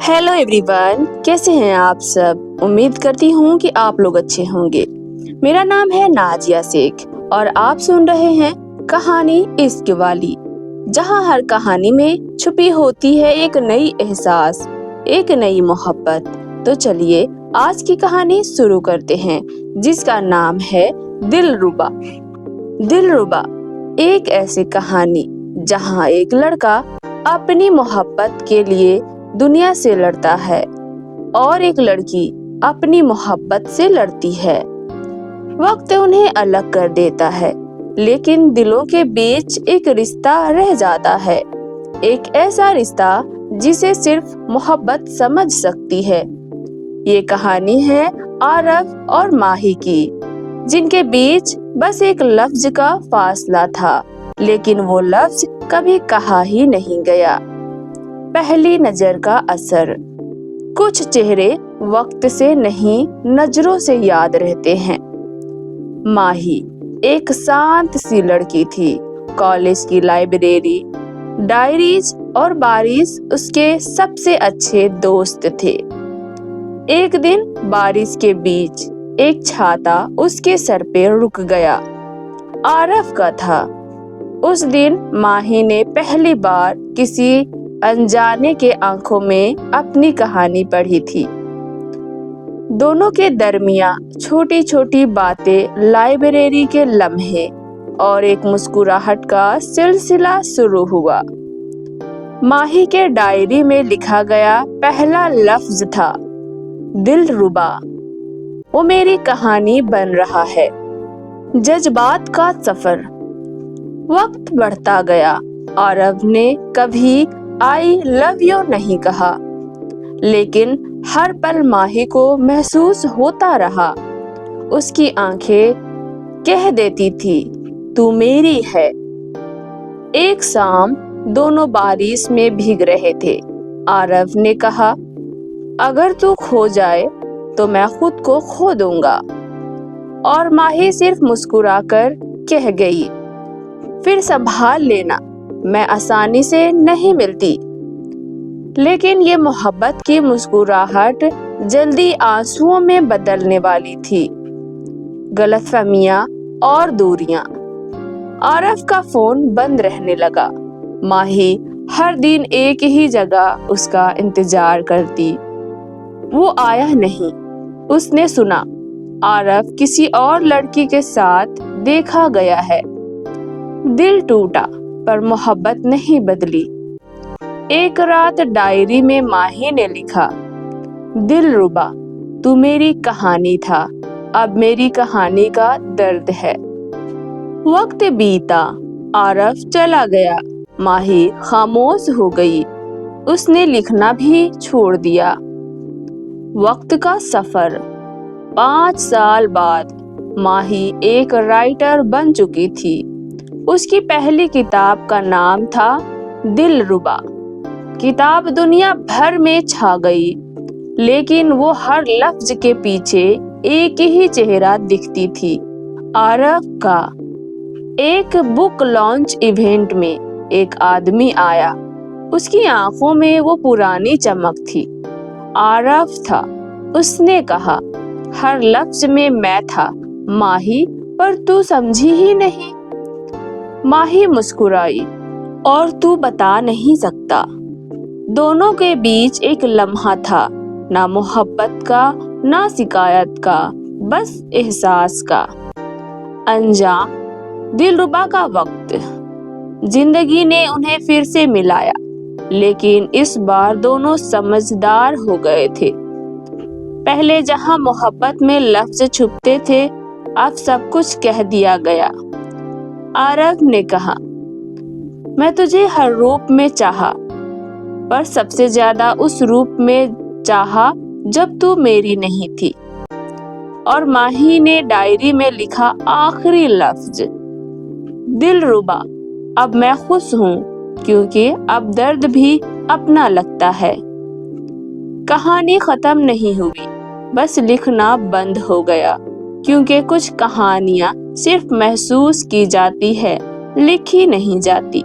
Hello everyone, कैसे हैं आप सब। उम्मीद करती हूँ कि आप लोग अच्छे होंगे। मेरा नाम है नाजिया शेख और आप सुन रहे हैं कहानी इश्क वाली, जहाँ हर कहानी में छुपी होती है एक नई एहसास, एक नई मोहब्बत। तो चलिए आज की कहानी शुरू करते हैं, जिसका नाम है दिलरुबा। दिलरुबा एक ऐसी कहानी जहाँ एक लड़का अपनी मोहब्बत के लिए दुनिया से लड़ता है और एक लड़की अपनी मोहब्बत से लड़ती है। वक्त उन्हें अलग कर देता है, लेकिन दिलों के बीच एक रिश्ता रह जाता है, एक ऐसा रिश्ता जिसे सिर्फ मोहब्बत समझ सकती है। ये कहानी है आरफ और माही की, जिनके बीच बस एक लफ्ज का फासला था, लेकिन वो लफ्ज कभी कहा ही नहीं गया। पहली नजर का असर। कुछ चेहरे वक्त से नहीं, नजरों से याद रहते हैं। माही एक शांत सी लड़की थी। कॉलेज की लाइब्रेरी, डायरीज और बारिश उसके सबसे अच्छे दोस्त थे। एक दिन बारिश के बीच एक छाता उसके सर पे रुक गया। आरफ का था। उस दिन माही ने पहली बार किसी अनजाने के आंखों में अपनी कहानी पढ़ी थी। दोनों के दरमियान छोटी छोटी बातें, लाइब्रेरी के लम्हे और एक मुस्कुराहट का सिलसिला शुरू हुआ। माही के डायरी में लिखा गया पहला लफ्ज था दिलरुबा। वो मेरी कहानी बन रहा है। जज्बात का सफर। वक्त बढ़ता गया। आरव ने कभी आई लव यू नहीं कहा, लेकिन हर पल माही को महसूस होता रहा। उसकी आंखें कह देती थी, तू मेरी है। एक शाम दोनों बारिश में भीग रहे थे। आरव ने कहा, अगर तू खो जाए तो मैं खुद को खो दूंगा। और माही सिर्फ मुस्कुराकर कह गई, फिर संभाल लेना, मैं आसानी से नहीं मिलती। लेकिन ये मोहब्बत की मुस्कुराहट जल्दी आंसुओं में बदलने वाली थी। गलतफहमियां और दूरियां। आरफ का फोन बंद रहने लगा। माही हर दिन एक ही जगह उसका इंतजार करती। वो आया नहीं। उसने सुना आरफ किसी और लड़की के साथ देखा गया है। दिल टूटा, पर मोहब्बत नहीं बदली। एक रात डायरी में माही ने लिखा, दिलरुबा तू मेरी कहानी था, अब मेरी कहानी का दर्द है। वक्त बीता, आरफ चला गया। माही खामोश हो गई। उसने लिखना भी छोड़ दिया। वक्त का सफर। 5 साल बाद माही एक राइटर बन चुकी थी। उसकी पहली किताब का नाम था दिलरुबा। किताब दुनिया भर में छा गई, लेकिन वो हर लफ्ज के पीछे एक ही चेहरा दिखती थी, आरफ का। एक बुक लॉन्च इवेंट में एक आदमी आया। उसकी आंखों में वो पुरानी चमक थी। आरफ था। उसने कहा, हर लफ्ज में मैं था माही, पर तू समझी ही नहीं। माही मुस्कुराई, और तू बता नहीं सकता। दोनों के बीच एक लम्हा था, ना मोहब्बत का, ना शिकायत का, बस एहसास का। अनजान दिलरुबा का वक्त। जिंदगी ने उन्हें फिर से मिलाया, लेकिन इस बार दोनों समझदार हो गए थे। पहले जहां मोहब्बत में लफ्ज छुपते थे, अब सब कुछ कह दिया गया। आरव ने कहा, मैं तुझे हर रूप में चाहा, पर सबसे ज्यादा उस रूप में चाहा जब तू मेरी नहीं थी। और माही ने डायरी में लिखा आखिरी लफ्ज, दिलरुबा अब मैं खुश हूँ, क्योंकि अब दर्द भी अपना लगता है। कहानी खत्म नहीं हुई, बस लिखना बंद हो गया, क्योंकि कुछ कहानियां सिर्फ महसूस की जाती है, लिखी नहीं जाती।